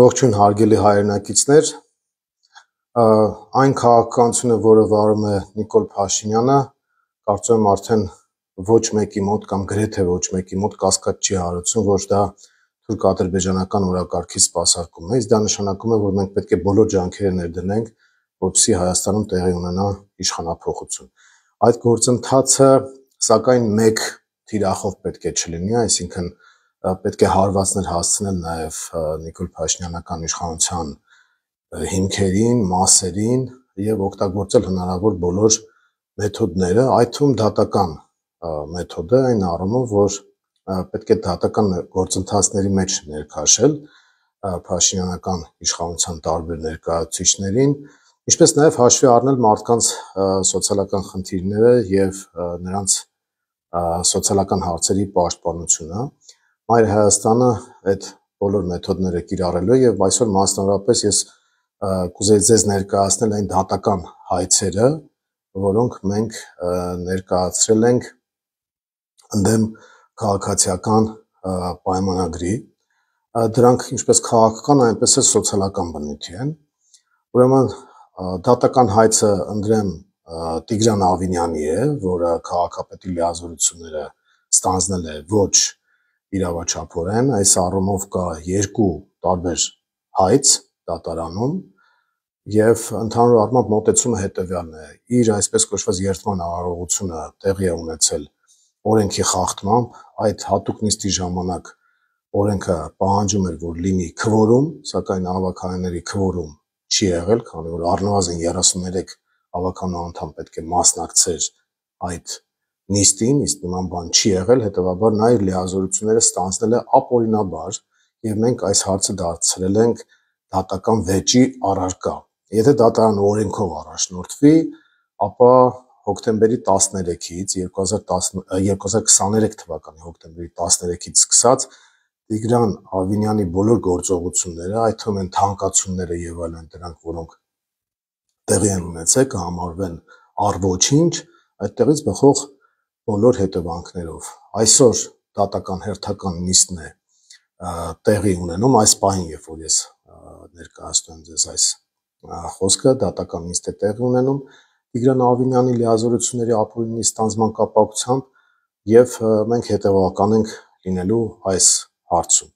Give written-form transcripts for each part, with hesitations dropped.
Ողջույն հարգելի հայրենակիցներ, այն քաղաքականությունը, որը վարում է Նիկոլ Փաշինյանը, կարծում եմ արդեն ոչ մեկի մոտ կամ գրեթե ոչ մեկի մոտ կասկած չի հարուցում, որ դա թուրք-ադրբեջանական օրակարգի սպասարկումն է, իսկ դա նշանակում է, որ մենք պետք է բոլոր ջանքերը ներդնենք, որպեսզի Հայաստանում տեղի ունենա իշխանափոխություն։ Այդ գործընթացը, սակայն, մեկ թիրախով պետք է չլինի, այսինքն պետք է հարվածներ հասցնել նաև Նիկոլ Փաշինյանական իշխանության հիմքերին, մասերին եւ օգտագործել հնարավոր բոլոր մեթոդները, այդ թվում դատական մեթոդը, այն առումով, որ պետք է դատական գործընթացների մեջ ներքաշել Փաշինյանական իշխանության տարբեր ներկայացուցիչներին, ինչպես նաև հաշվի առնել մարդկանց սոցիալական խնդիրները եւ նրանց սոցիալական հարցերի պաշտպանությունը։ Մայր Հայաստանը այդ բոլոր մեթոդները կիրառելու է եւ այսօր մասնավորապես ես կուզեի ձեզ ներկայացնել այն դատական հայցերը, որոնք մենք ներկայացրել ենք ընդդեմ քաղաքացիական պայմանագրի, դրանք ինչպես քաղաքական, այնպես էլ սոցիալական բնույթի են։ Ուրեմն դատական հայցը ընդդեմ Տիգրան Ավինյանի է, որը քաղաքապետի լիազորությունները ստանձնել է ոչ իրավաչափորեն, այս առումով կա երկու տարբեր հայց դատարանում եւ ընդհանուր առմամբ մոտեցումը հետեւյալն է. իր այսպես կոչված երթման արարողությունը տեղի է ունեցել օրենքի խախտմամբ, այդ հատուկ նիստի ժամանակ օրենքը պահանջում էր, որ լինի քվորում, սակայն ավականների քվորում չի եղել, քանի որ առնվազն 33 ավականու անդամ պետք է մասնակցեր այդ նիստին, իսկ նման բան չի եղել, հետևաբար նա իր լիազորությունները ստանձնել է ապօրինաբար եւ մենք այս հարցը դարձրել ենք դատական վեճի առարկա։ Եթե դատարանը օրենքով առաջնորդվի, ապա հոկտեմբերի 13-ից 2023 թվականի հոկտեմբերի 13-ից սկսած Տիգրան Ավինյանի բոլոր գործողությունները, այդ թվում են թանկացումները եւ այլն, դրանք, որոնք տեղի են ունեցել, կհամարվեն առ-ոչինչ, այդտեղից բխող բոլոր հետևանքներով։ Այսօր դատական հերթական նիստն է տեղի ունենում, այս պահին, երբ որ ես ներկայացնում եմ ձեզ այս խոսքը, դատական նիստ է տեղի ունենում Տիգրան Ավինյանի լիազորությունների ապօրինի ստանձնման կապակցությամբ եւ մենք հետեւական ենք լինելու այս հարցում։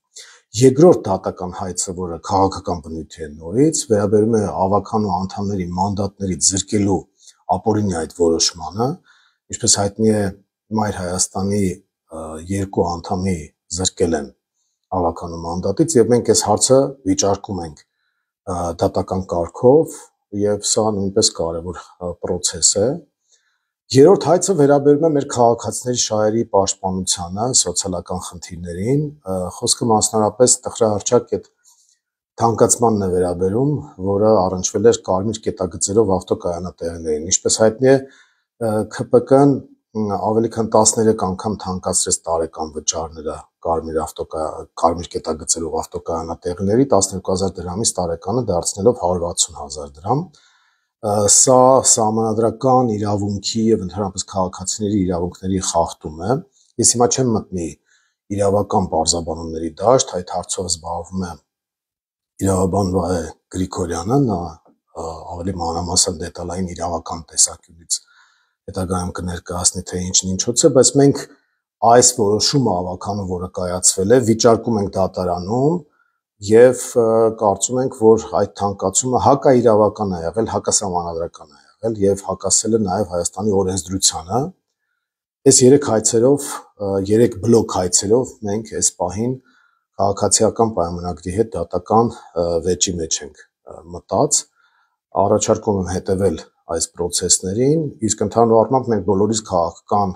Երկրորդ դատական հայցը, որը քաղաքական բնույթի է նորից, վերաբերում է ավականու անդամների մանդատներից զրկելու ապօրինի այդ որոշմանը, ինչպես հայտնի է, Մայր Հայաստանի երկու անդամի զրկել են ավականու մանդատից եւ մենք այս հարցը վիճարկում ենք դատական կարգով եւ սա նույնպես կարեւոր process է։ Երրորդ հայցը վերաբերում է մեր քաղաքացիների շահերի պաշտպանությանը, սոցիալական խնդիրներին, խոսքը մասնավորապես տխրահարճակ այդ թանկացմանն է վերաբերում, որը առնչվել էր կարմիր կետագծերով ավտոկայանատեղիներին։ Ինչպես հայտնի է, ՔՊԿ-ն ավելի քան 13 անգամ թանկացրեց տարեկան վճարները կարմիր կետագծերով ավտոկայանատեղիների 12000 դրամից տարեկանը դարձնելով 160000 դրամ։ Սա սահմանադրական իրավունքի եւ ընդհանրապես քաղաքացիների իրավունքների խախտում է։ Ես հիմա չեմ մտնի իրավական բարձաբանումների դաշտ, այդ հարցով զբաղվում է իրավաբան Վահե Գրիգորյանը, նա ավելի մանրամասն դետալային իրավական տեսանկյունից հետագայում կներկայացնի, թե ինչն ինչոց է, բայց մենք այս որոշումը ավականու, որը կայացվել է, վիճարկում ենք դատարանում եւ կարծում ենք, որ այդ թանկացումը հակաիրավական է եղել, հակասահմանադրական է եղել եւ հակասել է նաեւ Հայաստանի օրենսդրությանը։ Այս 3 հայցերով, 3 բլոկ հայցերով մենք այս պահին քաղաքացիական պայմանագրի հետ դատական վեճի մեջ ենք մտած։ Առաջարկում եմ հետևել այս process-ներին, իսկ ընդհանուր առմամբ մենք բոլորիս քաղաքական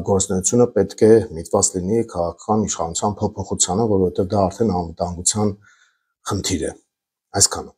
գործունեությունը պետք է միտված լինի քաղաքական իշխանության փոփոխությանը, որովհետև դա արդեն անվտանգության խնդիր է։ Այսքանը։